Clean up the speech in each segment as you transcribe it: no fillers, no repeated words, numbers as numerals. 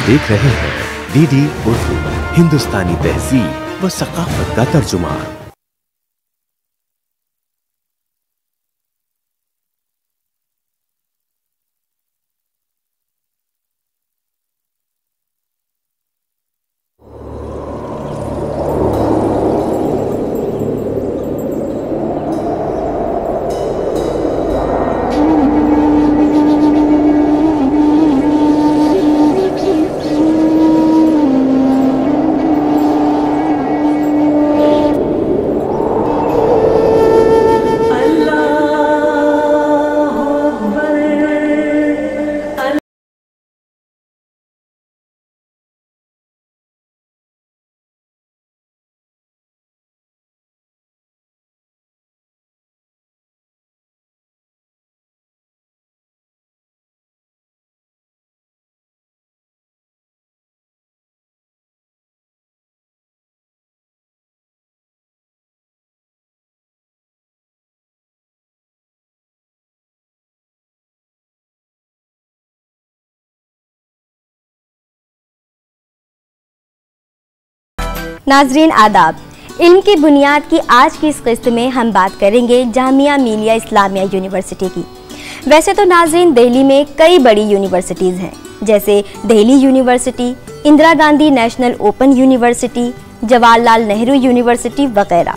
देख रहे हैं डीडी उर्दू, हिंदुस्तानी तहजीब व सकाफत का तर्जुमान। नाजरीन आदाब, इल्म की बुनियाद की आज की इस किस्त में हम बात करेंगे जामिया मिलिया इस्लामिया यूनिवर्सिटी की। वैसे तो नाजरीन दिल्ली में कई बड़ी यूनिवर्सिटीज़ हैं, जैसे Delhi university, Indira Gandhi national open university, Jawaharlal Nehru university वगैरह,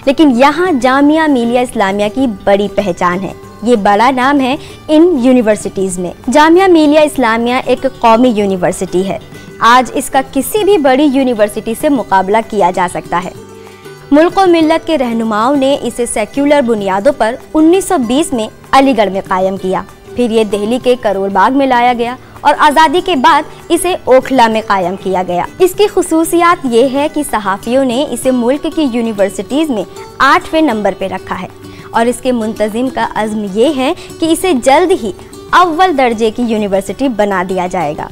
लेकिन यहाँ जामिया मिलिया इस्लामिया की बड़ी पहचान है। ये बड़ा नाम है इन यूनिवर्सिटीज़ में। जामिया मिलिया इस्लामिया एक कौमी यूनिवर्सिटी है। आज इसका किसी भी बड़ी यूनिवर्सिटी से मुकाबला किया जा सकता है। मुल्क और मिल्लत के रहनुमाओं ने इसे सेक्युलर बुनियादों पर 1920 में अलीगढ़ में कायम किया, फिर ये दिल्ली के करोल बाग में लाया गया और आज़ादी के बाद इसे ओखला में कायम किया गया। इसकी खुसूसियात ये है कि सहाफ़ियों ने इसे मुल्क की यूनिवर्सिटीज़ में 8वें नंबर पे रखा है और इसके मुंतज़िम का अज़्म ये है कि इसे जल्द ही अव्वल दर्जे की यूनिवर्सिटी बना दिया जाएगा।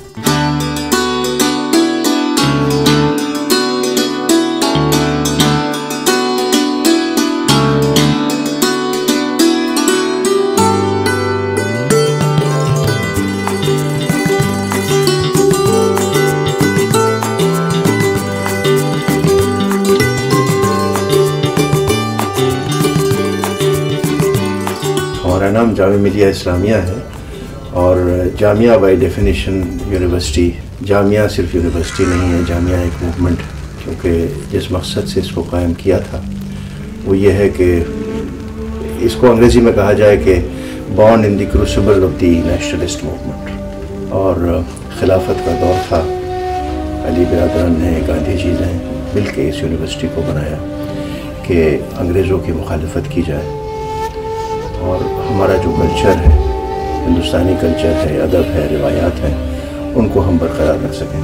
हमारा नाम जामिया मिलिया इस्लामिया है और Jamia by definition university. Jamia सिर्फ यूनिवर्सिटी नहीं है, जामिया एक मूवमेंट, क्योंकि जिस मकसद से इसको कायम किया था वो ये है कि इसको अंग्रेज़ी में कहा जाए कि born in the crucible of the nationalist movement. और खिलाफत का दौर था, अली बिरादरान ने, गांधी जी ने मिल के इस यूनिवर्सिटी को बनाया कि अंग्रेज़ों की मुखालफत की जाए और हमारा जो कल्चर है, हिंदुस्तानी कल्चर है, अदब है, रिवायात हैं, उनको हम बरकरार रख सकें।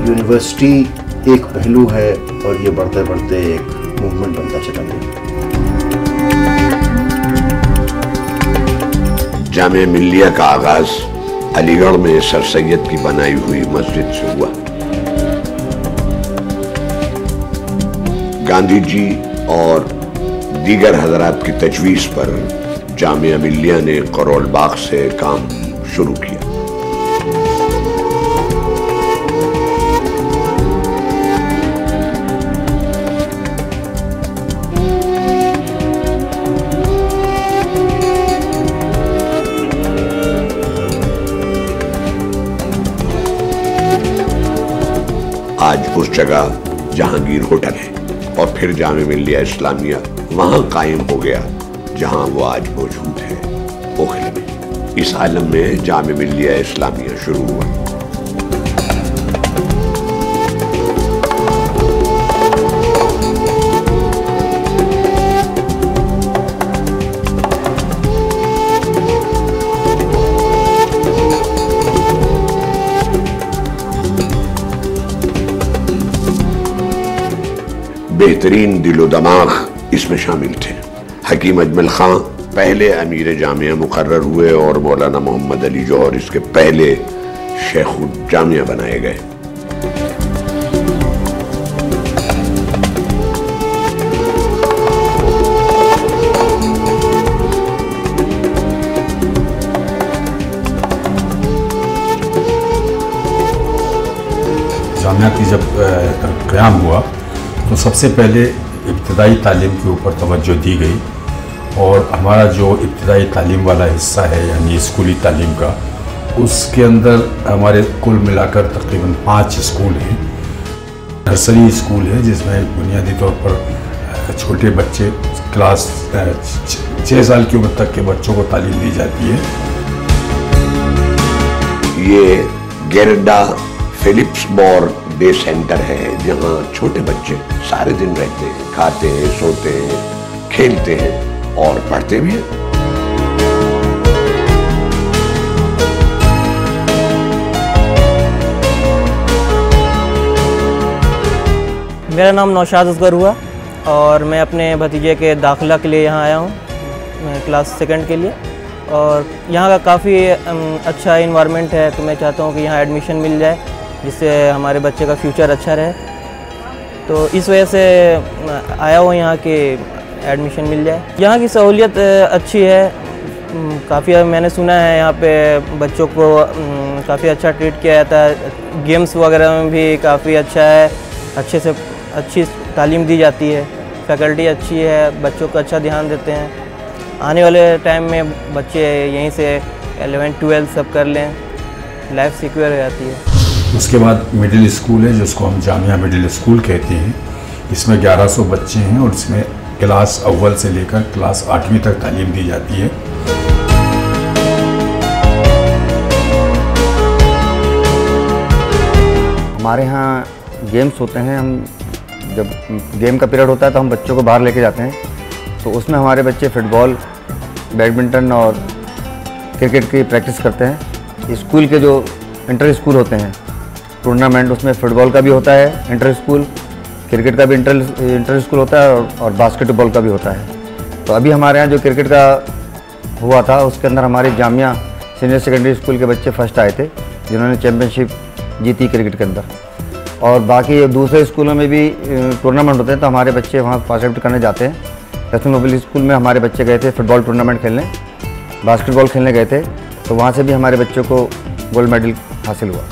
यूनिवर्सिटी एक पहलू है और ये बढ़ते बढ़ते एक मूवमेंट बनता चला गया। जामिया मिलिया का आगाज अलीगढ़ में सर सैयद की बनाई हुई मस्जिद से हुआ। गांधी जी और दीगर हजरात की तजवीज़ पर जामिया मिलिया ने करोल बाग से काम शुरू किया। आज उस जगह जहांगीर होटल है और फिर जामिया मिलिया इस्लामिया वहां कायम हो गया जहां वो आज मौजूद है, ओखले में। इस आलम में जामिया मिलिया इस्लामिया शुरू हुआ। बेहतरीन दिलो दमाग इसमें शामिल थे। हकीम अजमल खां पहले अमीर जामिया मुकर्रर हुए और मौलाना मोहम्मद अली जौहर इसके पहले शेखुल जामिया बनाए गए। जामिया की जब क़याम हुआ तो सबसे पहले इब्तदाई तालीम के ऊपर तवज्जो दी गई और हमारा जो इब्तदाई तालीम वाला हिस्सा है यानी स्कूली तालीम का, उसके अंदर हमारे कुल मिलाकर तकरीबन 5 स्कूल हैं। नर्सरी स्कूल है जिसमें बुनियादी तौर पर छोटे बच्चे क्लास 6 साल की उम्र तक के बच्चों को तालीम दी जाती है। ये गेरडा फिलिप्सबर्ग डे सेंटर है जहाँ छोटे बच्चे सारे दिन रहते हैं, खाते हैं, सोते हैं, खेलते हैं और पढ़ते भी हैं। मेरा नाम नौशाद असगर हुआ और मैं अपने भतीजे के दाखिला के लिए यहाँ आया हूँ, मैं क्लास 2 के लिए। और यहाँ का काफ़ी अच्छा इन्वायरमेंट है, तो मैं चाहता हूँ कि यहाँ एडमिशन मिल जाए जिससे हमारे बच्चे का फ्यूचर अच्छा रहे। तो इस वजह से आया हूँ यहाँ कि एडमिशन मिल जाए। यहाँ की सहूलियत अच्छी है, काफ़ी मैंने सुना है यहाँ पे बच्चों को काफ़ी अच्छा ट्रीट किया जाता है। गेम्स वगैरह में भी काफ़ी अच्छा है, अच्छे से अच्छी तालीम दी जाती है, फैकल्टी अच्छी है, बच्चों को अच्छा ध्यान देते हैं। आने वाले टाइम में बच्चे यहीं से 11th 12th सब कर लें, लाइफ सिक्योर हो जाती है। उसके बाद मिडिल स्कूल है जिसको हम जामिया मिडिल स्कूल कहते हैं। इसमें 1100 बच्चे हैं और इसमें क्लास अव्वल से लेकर क्लास 8वीं तक तालीम दी जाती है। हमारे यहाँ गेम्स होते हैं, हम जब गेम का पीरियड होता है तो हम बच्चों को बाहर लेके जाते हैं, तो उसमें हमारे बच्चे फुटबॉल, बैडमिंटन और क्रिकेट की प्रैक्टिस करते हैं। स्कूल के जो इंटर स्कूल होते हैं टूर्नामेंट, उसमें फ़ुटबॉल का भी होता है इंटर स्कूल, क्रिकेट का भी इंटर स्कूल होता है और बास्केटबॉल का भी होता है। तो अभी हमारे यहाँ जो क्रिकेट का हुआ था उसके अंदर हमारे जामिया सीनियर सेकेंडरी स्कूल के बच्चे फर्स्ट आए थे जिन्होंने चैम्पियनशिप जीती क्रिकेट के अंदर। और बाकी दूसरे स्कूलों में भी टूर्नामेंट होते हैं तो हमारे बच्चे वहाँ पार्टिसिपेट करने जाते हैं। लक्ष्मी पब्लिक स्कूल में हमारे बच्चे गए थे फुटबॉल टूर्नामेंट खेलने, बास्केटबॉल खेलने गए थे, तो वहाँ से भी हमारे बच्चों को गोल्ड मेडल हासिल हुआ।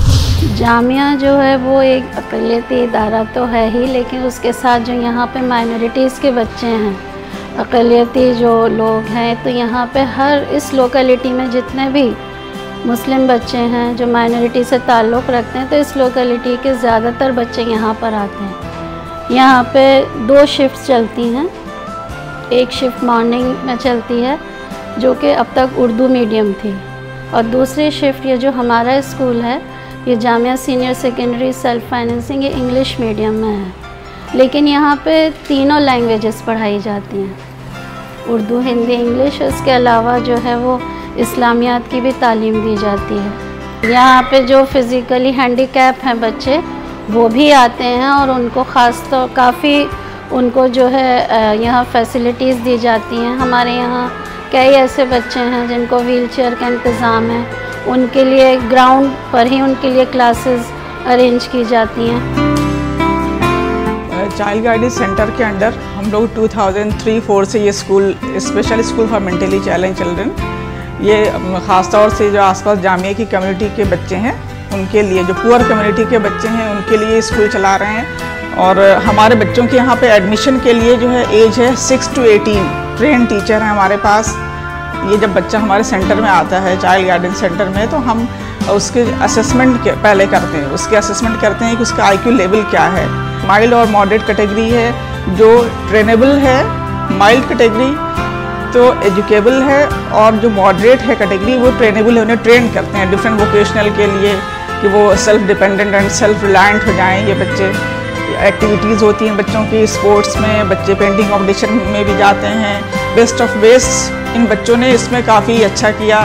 जामिया जो है वो एक अक़लियती इदारा तो है ही, लेकिन उसके साथ जो यहाँ पे माइनॉरिटीज़ के बच्चे हैं, अक़लियती जो लोग हैं, तो यहाँ पे हर इस लोकेलिटी में जितने भी मुस्लिम बच्चे हैं जो माइनॉरिटी से ताल्लुक़ रखते हैं, तो इस लोकेलिटी के ज़्यादातर बच्चे यहाँ पर आते हैं। यहाँ पे 2 शिफ्ट्स चलती हैं, एक शिफ्ट मॉर्निंग में चलती है जो कि अब तक उर्दू मीडियम थी, और दूसरी शिफ्ट ये जो हमारा स्कूल है ये Jamia senior secondary self financing ये इंग्लिश मीडियम में है। लेकिन यहाँ पे तीनों लैंग्वेजेस पढ़ाई जाती हैं, उर्दू, हिंदी, इंग्लिश। इसके अलावा जो है वो इस्लामियात की भी तालीम दी जाती है। यहाँ पे जो फिज़िकली हैंडीकैप हैं बच्चे वो भी आते हैं और उनको ख़ास तो काफ़ी उनको जो है यहाँ फैसिलिटीज़ दी जाती हैं। हमारे यहाँ कई ऐसे बच्चे हैं जिनको व्हीलचेयर का इंतज़ाम है, उनके लिए ग्राउंड पर ही उनके लिए क्लासेस अरेंज की जाती हैं। चाइल्ड गाइडेंस सेंटर के अंडर हम लोग 2003-04 से ये school special school for mentally challenge children, ये ख़ास तौर से जो आसपास जामिया की कम्युनिटी के बच्चे हैं उनके लिए, जो पुअर कम्युनिटी के बच्चे हैं उनके लिए स्कूल चला रहे हैं। और हमारे बच्चों के यहाँ पे एडमिशन के लिए जो है एज है 6 to 18। ट्रेन टीचर हैं हमारे पास। ये जब बच्चा हमारे सेंटर में आता है चाइल्ड गाइडेंस सेंटर में, तो हम उसके असेसमेंट पहले करते हैं, उसके असेसमेंट करते हैं कि उसका IQ लेवल क्या है। माइल्ड और मॉडरेट कैटेगरी है, जो ट्रेनेबल है माइल्ड कैटेगरी तो एजुकेबल है, और जो मॉडरेट है कैटेगरी वो ट्रेनेबल है, उन्हें ट्रेन करते हैं डिफरेंट वोकेशनल के लिए कि वो self dependent and self reliant हो जाएं ये बच्चे। एक्टिविटीज़ होती हैं बच्चों की, स्पोर्ट्स में बच्चे पेंटिंग कॉम्पिटिशन में भी जाते हैं। बेस्ट ऑफ बेस्ट इन बच्चों ने इसमें काफ़ी अच्छा किया।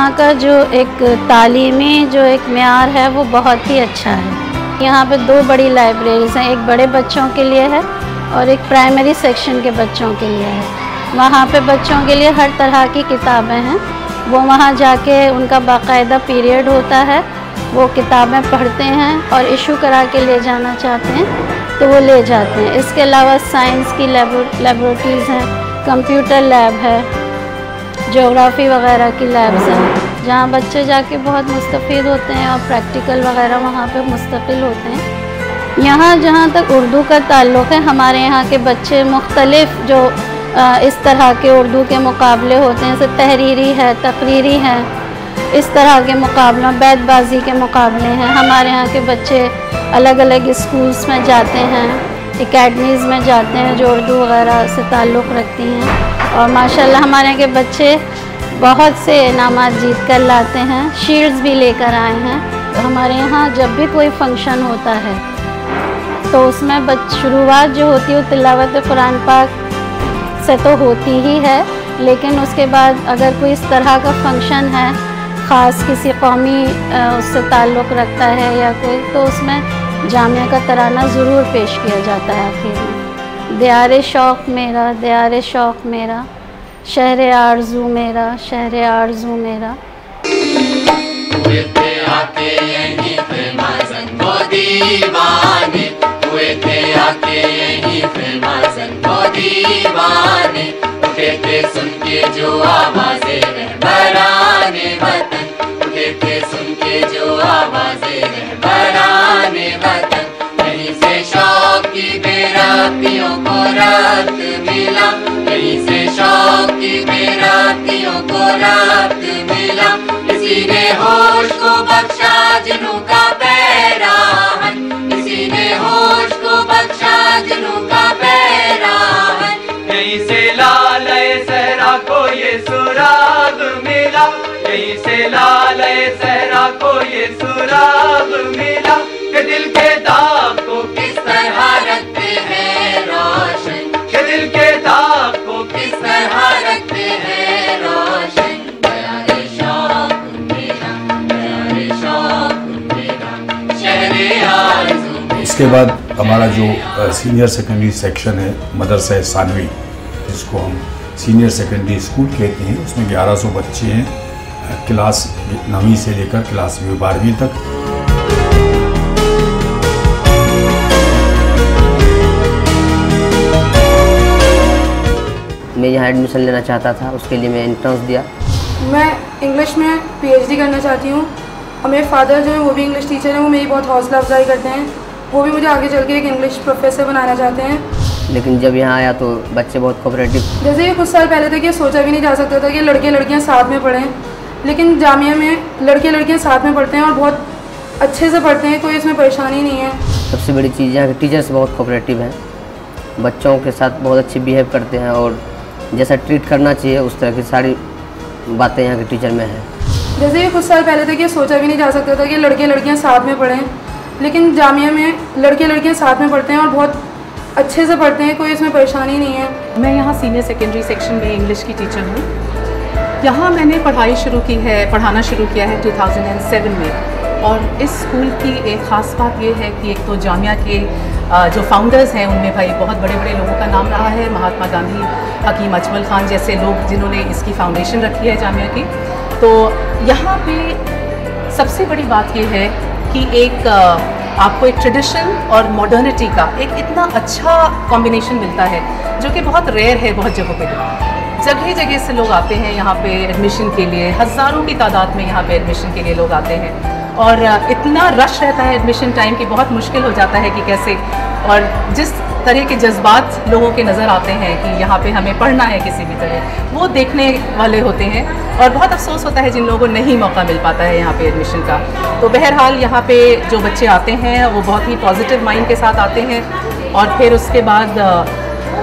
यहाँ का जो एक तालीमी जो एक म्यार है वो बहुत ही अच्छा है। यहाँ पे 2 बड़ी लाइब्रेरीज़ हैं, एक बड़े बच्चों के लिए है और एक प्राइमरी सेक्शन के बच्चों के लिए है। वहाँ पे बच्चों के लिए हर तरह की किताबें हैं, वो वहाँ जाके उनका बाकायदा पीरियड होता है, वो किताबें पढ़ते हैं और इशू करा के ले जाना चाहते हैं तो वो ले जाते हैं। इसके अलावा साइंस की लेबोरेटरीज़ हैं, कंप्यूटर लैब है, ज्योग्राफी वगैरह की लैब्स हैं जहाँ बच्चे जाके बहुत मुस्तफ़ीद होते हैं और प्रैक्टिकल वगैरह वहाँ पे मुस्तकिल होते हैं। यहाँ जहाँ तक उर्दू का ताल्लुक़ है, हमारे यहाँ के बच्चे मुख्तलिफ़ जो इस तरह के उर्दू के मुकाबले होते हैं, जैसे तहरीरी है, तकरीरी है, इस तरह के मुकाबला, बैतबाजी के मुकाबले हैं। हमारे यहाँ के बच्चे अलग अलग स्कूल्स में जाते हैं, एकेडमीज़ में जाते हैं जो उर्दू वगैरह से ताल्लुक़ रखती हैं और माशाल्लाह हमारे यहाँ के बच्चे बहुत से इनामात जीत कर लाते हैं, शील्ड्स भी लेकर आए हैं। तो हमारे यहाँ जब भी कोई फंक्शन होता है तो उसमें शुरुआत जो होती है वो तिलावत कुरान पाक से तो होती ही है, लेकिन उसके बाद अगर कोई इस तरह का फंक्शन है, ख़ास किसी कौमी उससे ताल्लुक़ रखता है या कोई, तो उसमें जामिया का तराना ज़रूर पेश किया जाता है आखिर में। दियारे शौक़ मेरा, दियारे शौक़ मेरा, शहर आरज़ू मेरा, शहर आरज़ू मेरा। आके यहीं पे मज़न वो दीवाने, हुए थे आके यहीं पे मज़न वो दीवाने, उठे थे सुन के जो आवाज़ें रहबराने वतन, उठे थे सुन के जो आवाज़ें रहबराने वतन। कहीं से शौक़ की बेरातियों को रात मिला, कहीं से शौक़ की बेरातियों को रात मिला, किसी ने होश को बख्शा जुनू का पैराहन, किसी ने होश को बख्शा जुनू का पैराहन। यहीं से लाले सहरा को ये सुराग मिला, यहीं से लाले सहरा को ये सुराग मिला, कि दिल के दाग को किस तरह रखते हैं रोशन, कि दिल के दाग को किस तरह रखते हैं रोशन। इसके बाद हमारा जो सीनियर सेकेंडरी सेक्शन है मदरसा सानवी, जिसको हम सीनियर सेकेंडरी स्कूल कहते हैं, उसमें 1100 बच्चे हैं, क्लास 9वीं से लेकर क्लास 12वीं तक। मैं यहाँ एडमिशन लेना चाहता था, उसके लिए मैं एंट्रेंस दिया। मैं इंग्लिश में PhD करना चाहती हूँ और मेरे फादर जो है वो भी इंग्लिश टीचर हैं, वो मेरी बहुत हौसला अफजाई करते हैं, वो भी मुझे आगे चल के एक इंग्लिश प्रोफेसर बनाना चाहते हैं। लेकिन जब यहाँ आया तो बच्चे बहुत कोऑपरेटिव। जैसे कि कुछ साल पहले तक ये सोचा भी नहीं जा सकता था कि लड़के लड़कियाँ साथ में पढ़ें, लेकिन जामिया में लड़के लड़कियाँ साथ में पढ़ते हैं और बहुत अच्छे से पढ़ते हैं, कोई इसमें परेशानी नहीं है। सबसे बड़ी चीज़ यहाँ के टीचर्स बहुत कोऑपरेटिव हैं, बच्चों के साथ बहुत अच्छे बिहेव करते हैं और जैसा ट्रीट करना चाहिए उस तरह की सारी बातें यहाँ के टीचर में हैं। जैसे कि कुछ साल पहले तक ये सोचा भी नहीं जा सकता था कि लड़के लड़कियाँ साथ में पढ़ें, लेकिन जामिया में लड़के लड़कियाँ साथ में पढ़ते हैं और बहुत अच्छे से पढ़ते हैं, कोई इसमें परेशानी नहीं है। मैं यहाँ सीनियर सेकेंडरी सेक्शन में इंग्लिश की टीचर हूँ। यहाँ मैंने पढ़ाना शुरू किया है 2007 में, और इस स्कूल की एक ख़ास बात ये है कि एक तो जामिया के जो फाउंडर्स हैं उनमें भाई बहुत बड़े बड़े लोगों का नाम रहा है, महात्मा गांधी, हकीम अजमल ख़ान जैसे लोग जिन्होंने इसकी फाउंडेशन रखी है जामिया की। तो यहाँ पे सबसे बड़ी बात ये है कि एक आपको एक ट्रेडिशन और मॉडर्निटी का एक इतना अच्छा कॉम्बिनेशन मिलता है जो कि बहुत रेयर है बहुत जगहों पे। जगह जगह से लोग आते हैं यहाँ पे एडमिशन के लिए, हज़ारों की तादाद में यहाँ पे एडमिशन के लिए लोग आते हैं, और इतना रश रहता है एडमिशन टाइम की बहुत मुश्किल हो जाता है कि कैसे, और जिस तरह के जज्बात लोगों के नज़र आते हैं कि यहाँ पे हमें पढ़ना है किसी भी तरह, वो देखने वाले होते हैं, और बहुत अफसोस होता है जिन लोगों को नहीं मौका मिल पाता है यहाँ पे एडमिशन का। तो बहरहाल यहाँ पे जो बच्चे आते हैं वो बहुत ही पॉजिटिव माइंड के साथ आते हैं, और फिर उसके बाद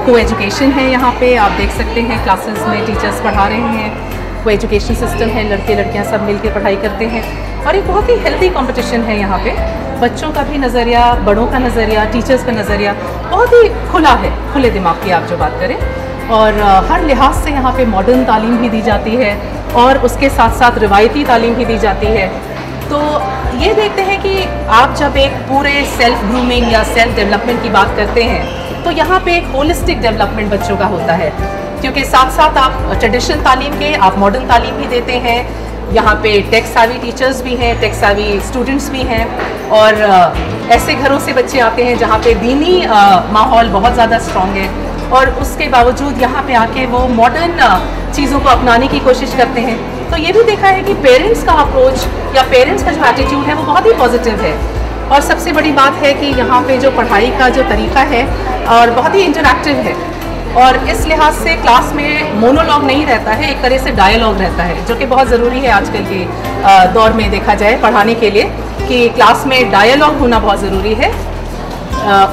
को एजुकेशन है यहाँ पे, आप देख सकते हैं क्लासेस में टीचर्स पढ़ा रहे हैं, को एजुकेशन सिस्टम है, लड़के लड़कियाँ सब मिलकर पढ़ाई करते हैं, और एक बहुत ही हेल्दी कंपटीशन है यहाँ पे। बच्चों का भी नज़रिया, बड़ों का नज़रिया, टीचर्स का नज़रिया बहुत ही खुला है, खुले दिमाग की आप जो बात करें, और हर लिहाज से यहाँ पे मॉडर्न तालीम भी दी जाती है, और उसके साथ साथ रिवायती तालीम भी दी जाती है। तो ये देखते हैं कि आप जब एक पूरे सेल्फ ग्रूमिंग या सेल्फ डेवलपमेंट की बात करते हैं तो यहाँ पे एक होलिस्टिक डेवलपमेंट बच्चों का होता है, क्योंकि साथ साथ आप ट्रेडिशनल तालीम के आप मॉडर्न तालीम भी देते हैं। यहाँ पे टेक सावी टीचर्स भी हैं, टेक सावी स्टूडेंट्स भी हैं, और ऐसे घरों से बच्चे आते हैं जहाँ पे दीनी माहौल बहुत ज़्यादा स्ट्रॉन्ग है, और उसके बावजूद यहाँ पे आके वो मॉडर्न चीज़ों को अपनाने की कोशिश करते हैं। तो ये भी देखा है कि पेरेंट्स का अप्रोच या पेरेंट्स का जो एटीट्यूड है वो बहुत ही पॉजिटिव है। और सबसे बड़ी बात है कि यहाँ पे जो पढ़ाई का जो तरीका है और बहुत ही इंटरैक्टिव है, और इस लिहाज से क्लास में मोनोलॉग नहीं रहता है, एक तरह से डायलॉग रहता है, जो कि बहुत ज़रूरी है आजकल के दौर में देखा जाए पढ़ाने के लिए, कि क्लास में डायलॉग होना बहुत ज़रूरी है,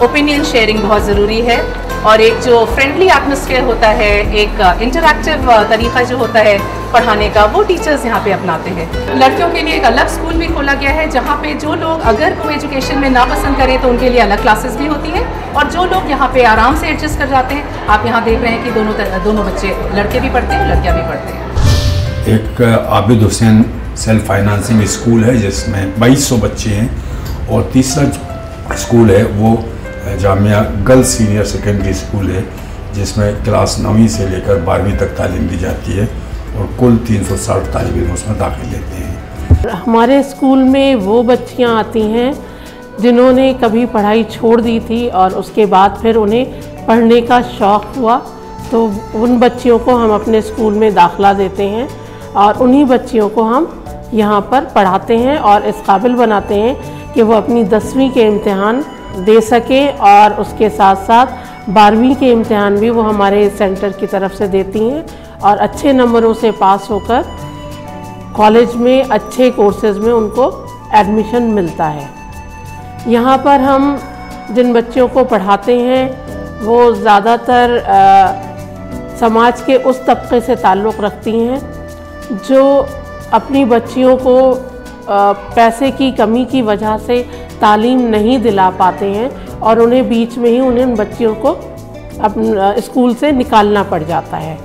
ओपिनियन शेयरिंग बहुत ज़रूरी है, और एक जो फ्रेंडली एटमॉस्फेयर होता है, एक इंटरैक्टिव तरीका जो होता है पढ़ाने का, वो टीचर्स यहाँ पे अपनाते हैं। लड़कियों के लिए एक अलग स्कूल भी खोला गया है, जहाँ पे जो लोग अगर को एजुकेशन में ना पसंद करें तो उनके लिए अलग क्लासेस भी होती हैं, और जो लोग यहाँ पे आराम से एडजस्ट कर जाते हैं, आप यहाँ देख रहे हैं कि दोनों बच्चे, लड़के भी पढ़ते हैं, लड़कियाँ भी पढ़ते हैं। एक Abid Hussain self financing school है जिसमें 2200 बच्चे हैं, और तीसरा स्कूल है वो Jamia girls senior secondary school है, जिसमें क्लास 9वीं से लेकर 12वीं तक तालीम दी जाती है, और कुल 360 तालिब इल्म उसमें दाखिल लेते हैं। हमारे स्कूल में वो बच्चियां आती हैं जिन्होंने कभी पढ़ाई छोड़ दी थी और उसके बाद फिर उन्हें पढ़ने का शौक़ हुआ, तो उन बच्चियों को हम अपने स्कूल में दाखिला देते हैं, और उन्हीं बच्चियों को हम यहाँ पर पढ़ाते हैं और इस काबिल बनाते हैं कि वो अपनी 10वीं के इम्तिहान दे सकें, और उसके साथ साथ 12वीं के इम्तिहान भी वो हमारे सेंटर की तरफ से देती हैं, और अच्छे नंबरों से पास होकर कॉलेज में अच्छे कोर्सेज़ में उनको एडमिशन मिलता है। यहाँ पर हम जिन बच्चों को पढ़ाते हैं वो ज़्यादातर समाज के उस तबके से ताल्लुक़ रखती हैं जो अपनी बच्चियों को पैसे की कमी की वजह से तालीम नहीं दिला पाते हैं, और उन्हें बीच में ही उन बच्चियों को अपने स्कूल से निकालना पड़ जाता है।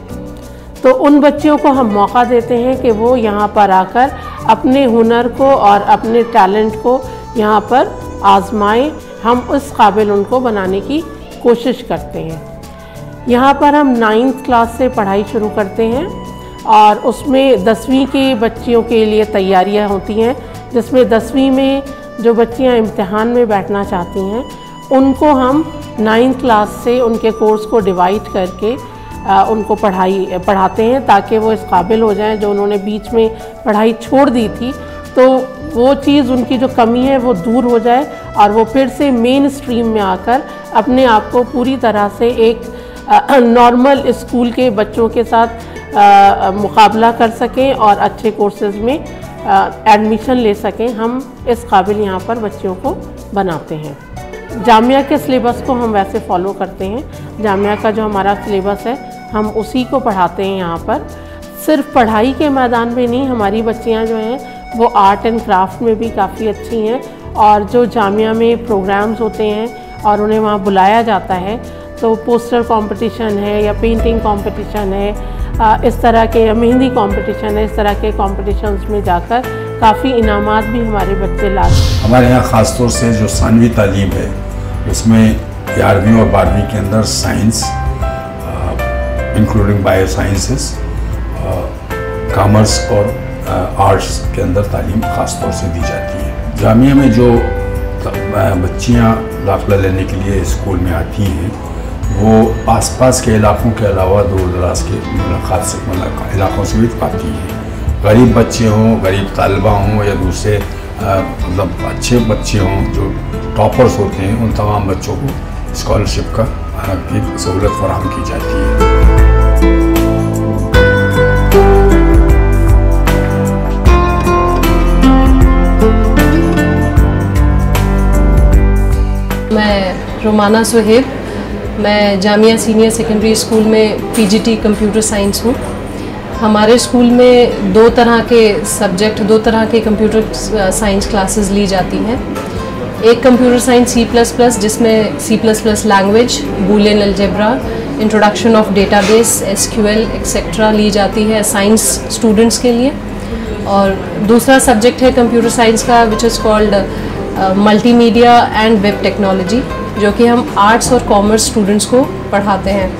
तो उन बच्चियों को हम मौका देते हैं कि वो यहाँ पर आकर अपने हुनर को और अपने टैलेंट को यहाँ पर आजमाएं। हम उस काबिल उनको बनाने की कोशिश करते हैं। यहाँ पर हम 9th क्लास से पढ़ाई शुरू करते हैं, और उसमें 10वीं के बच्चियों के लिए तैयारियाँ होती हैं, जिसमें 10वीं में जो बच्चियाँ इम्तिहान में बैठना चाहती हैं उनको हम 9th क्लास से उनके कोर्स को डिवाइड करके उनको पढ़ाते हैं, ताकि वो इस काबिल हो जाएं जो उन्होंने बीच में पढ़ाई छोड़ दी थी, तो वो चीज़ उनकी जो कमी है वो दूर हो जाए, और वो फिर से मेन स्ट्रीम में आकर अपने आप को पूरी तरह से एक नॉर्मल स्कूल के बच्चों के साथ मुकाबला कर सकें और अच्छे कोर्सेज़ में एडमिशन ले सकें। हम इस काबिल यहाँ पर बच्चों को बनाते हैं। जामिया के सिलेबस को हम वैसे फॉलो करते हैं। जामिया का जो हमारा सिलेबस है हम उसी को पढ़ाते हैं। यहाँ पर सिर्फ पढ़ाई के मैदान में नहीं, हमारी बच्चियाँ जो हैं वो आर्ट एंड क्राफ्ट में भी काफ़ी अच्छी हैं, और जो जामिया में प्रोग्राम्स होते हैं और उन्हें वहाँ बुलाया जाता है, तो पोस्टर कंपटीशन है या पेंटिंग कंपटीशन है, इस तरह के मेहंदी कंपटीशन है, इस तरह के कंपटीशंस में जाकर काफ़ी इनामात भी हमारे बच्चे लाते हैं। हमारे यहाँ ख़ास तौर से जो सानवी तालीम है उसमें 11वीं और 12वीं के अंदर science including bio sciences, commerce और आर्ट्स के अंदर तालीम ख़ास तौर से दी जाती है। जामिया में जो बच्चियाँ दाखिला लेने के लिए स्कूल में आती हैं वो आसपास के इलाकों के अलावा दूर दराज के इलाकों से भी आती हैं। गरीब बच्चे हों, गरीब तालिबा हों, या दूसरे मतलब अच्छे बच्चे हों जो टॉपर्स होते हैं, उन तमाम बच्चों को स्कॉलरशिप की सहूलत फराहम की जाती है। मैं रोमाना सुहेब, मैं जामिया सीनियर सेकेंडरी स्कूल में पीजीटी कंप्यूटर साइंस हूँ। हमारे स्कूल में 2 तरह के सब्जेक्ट, 2 तरह के कंप्यूटर साइंस क्लासेस ली जाती हैं। एक कंप्यूटर साइंस C++, जिसमें C++ language, Boolean algebra, introduction of database, SQL etcetera ली जाती है साइंस स्टूडेंट्स के लिए। और दूसरा सब्जेक्ट है कंप्यूटर साइंस का which is called multimedia and web technology, जो कि हम आर्ट्स और कॉमर्स स्टूडेंट्स को पढ़ाते हैं।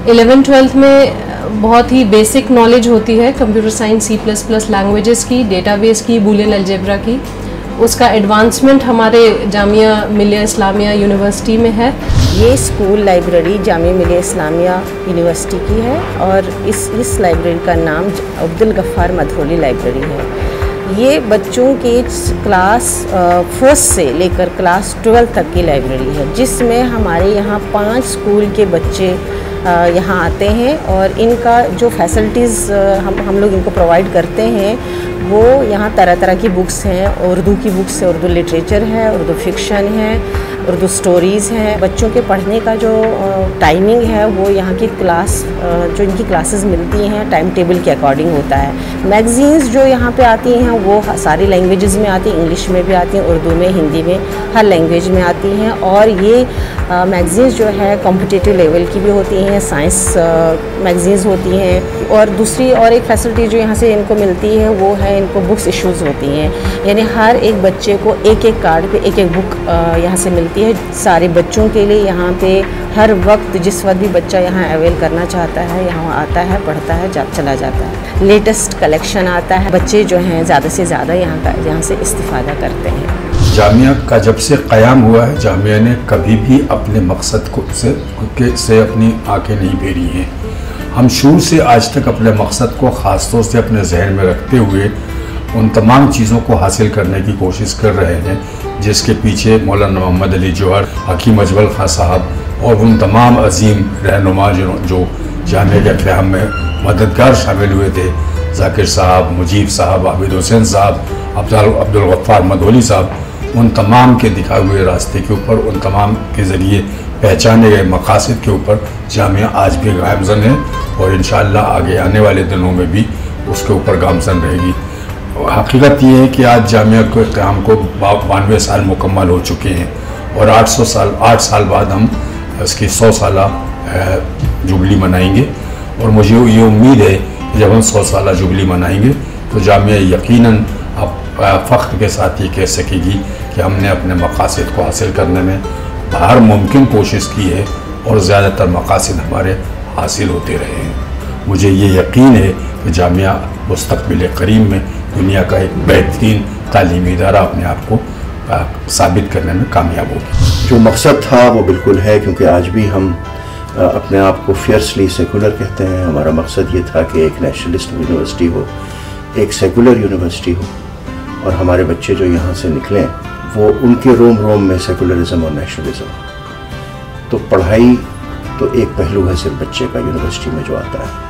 11th-12th में बहुत ही बेसिक नॉलेज होती है कंप्यूटर साइंस C++ लैंग्वेजेस की, डेटाबेस की, बूलियन अलजेब्रा की। उसका एडवांसमेंट हमारे जामिया मिलिया इस्लामिया यूनिवर्सिटी में है। ये school library Jamia Millia Islamia university की है और इस लाइब्रेरी का नाम अब्दुल गफ्फार मधोली लाइब्रेरी है। ये बच्चों के क्लास 1st से लेकर क्लास 12 तक की लाइब्रेरी है, जिसमें हमारे यहाँ 5 स्कूल के बच्चे यहाँ आते हैं और इनका जो फैसिलिटीज़ हम लोग इनको प्रोवाइड करते हैं वो यहाँ तरह तरह की बुक्स हैं। उर्दू की बुक्स है, उर्दू लिटरेचर है, उर्दू फिक्शन है, उर्दू स्टोरीज़ हैं। बच्चों के पढ़ने का जो टाइमिंग है वो यहाँ की क्लास जो इनकी क्लासेस मिलती हैं टाइम टेबल के अकॉर्डिंग होता है। मैगज़ीन्स जो यहाँ पे आती हैं वो सारी लैंग्वेजेस में आती हैं, इंग्लिश में भी आती हैं, उर्दू में, हिंदी में, हर लैंग्वेज में आती हैं। और ये मैगज़ीन्स जो है कॉम्पिटिटिव लेवल की भी होती हैं, साइंस मैगज़ीन्स होती हैं। और दूसरी और एक फैसिलिटी जो यहाँ से इनको मिलती है वो है इनको बुक्स इश्यूज़ होती हैं, यानी हर एक बच्चे को एक एक कार्ड पे एक एक बुक यहाँ से मिलती है। सारे बच्चों के लिए यहाँ पे हर वक्त जिस वक्त भी बच्चा यहाँ अवेल करना चाहता है यहाँ आता है, पढ़ता है, चला जाता है। लेटेस्ट कलेक्शन आता है, बच्चे जो हैं ज़्यादा से ज़्यादा यहाँ से इस्तिफ़ादा करते हैं। जामिया का जब से क़याम हुआ है, जामिया ने कभी भी अपने मकसद से अपनी आंखें नहीं फेरी हैं। हम शुरू से आज तक अपने मकसद को ख़ास तौर से अपने जहन में रखते हुए उन तमाम चीज़ों को हासिल करने की कोशिश कर रहे हैं जिसके पीछे मौलाना मोहम्मद अली जौहर, हकीम अजमल खां साहब और उन तमाम अजीम रहनुमा जो जामिया के क़याम में मददगार शामिल हुए थे, जाकिर साहब, मुजीब साहब, आबिद हुसैन साहब, अब्दुल गफ्फार मधोली साहब, उन तमाम के दिखाए हुए रास्ते के ऊपर, उन तमाम के ज़रिए पहचाने गए मकासद के ऊपर जामिया आज भी गामज़न है और इंशाअल्लाह आगे आने वाले दिनों में भी उसके ऊपर गामज़न रहेगी। हकीकत ये है कि आज जामिया के क़याम को 92 साल मुकम्मल हो चुके हैं और 8 साल बाद हम इसकी 100 साला जुबली मनाएंगे। और मुझे ये उम्मीद है कि जब हम 100 साला जुबली मनाएंगे तो जामिया यकीनन अब फ़ख्र के साथ ये कह सकेगी कि हमने अपने मकासद को हासिल करने में हर मुमकिन कोशिश की है और ज़्यादातर मकासद हमारे हासिल होते रहे हैं। मुझे ये यकीन है कि जामिया मुस्तक़बिल करीब में दुनिया का एक बेहतरीन तालीमी इदारा अपने आप को साबित करने में कामयाब होगी। जो मकसद था वो बिल्कुल है, क्योंकि आज भी हम अपने आप को फियर्सली सेकुलर कहते हैं। हमारा मकसद ये था कि एक नेशनलिस्ट यूनिवर्सिटी हो, एक सेकुलर यूनिवर्सिटी हो और हमारे बच्चे जो यहाँ से निकलें वो उनके रोम रोम में सेकुलरिज्म और नेशनलिज्म। तो पढ़ाई तो एक पहलू है सिर्फ बच्चे का यूनिवर्सिटी में जो आता है।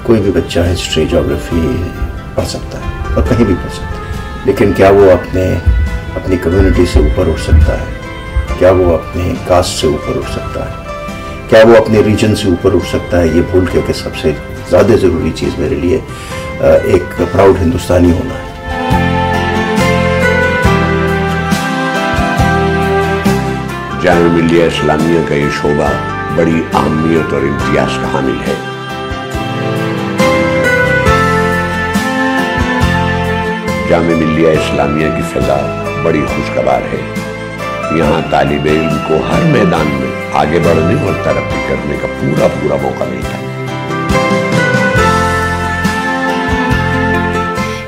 कोई भी बच्चा हिस्ट्री, ज्योग्राफी पढ़ सकता है और कहीं भी पढ़ सकता है, लेकिन क्या वो अपनी कम्युनिटी से ऊपर उठ सकता है? क्या वो अपने कास्ट से ऊपर उठ सकता है? क्या वो अपने रीजन से ऊपर उठ सकता है? ये भूल के सबसे ज़्यादा ज़रूरी चीज़ मेरे लिए एक प्राउड हिंदुस्तानी होना है। जामिया मिलिया इस्लामिया का ये शोबा बड़ी अहमियत और इम्तियाज का हामिल है। जामिया मिलिया इस्लामिया की फ़िज़ा बड़ी खुशगवार है। यहाँ तालिब इल्म को हर मैदान में आगे बढ़ने और तरक्की करने का पूरा मौका मिलता है।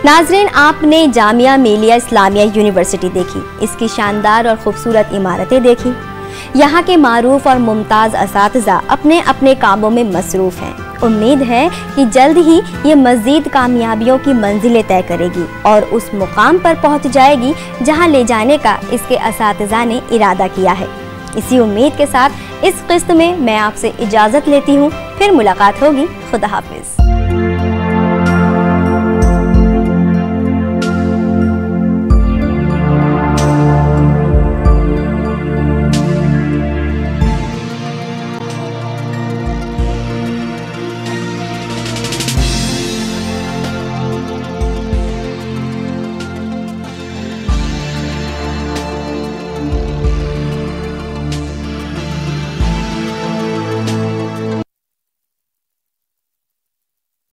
नाज़रीन, आपने जामिया मिलिया इस्लामिया यूनिवर्सिटी देखी, इसकी शानदार और खूबसूरत इमारतें देखी। यहाँ के मारूफ और मुमताज़ असातिज़ा अपने अपने कामों में मसरूफ़ हैं। उम्मीद है कि जल्द ही ये मज़ीद कामयाबियों की मंजिलें तय करेगी और उस मुकाम पर पहुँच जाएगी जहाँ ले जाने का इसके असातिज़ा ने इरादा किया है। इसी उम्मीद के साथ इस किस्त में मैं आपसे इजाज़त लेती हूँ। फिर मुलाकात होगी। खुदा हाफिज़।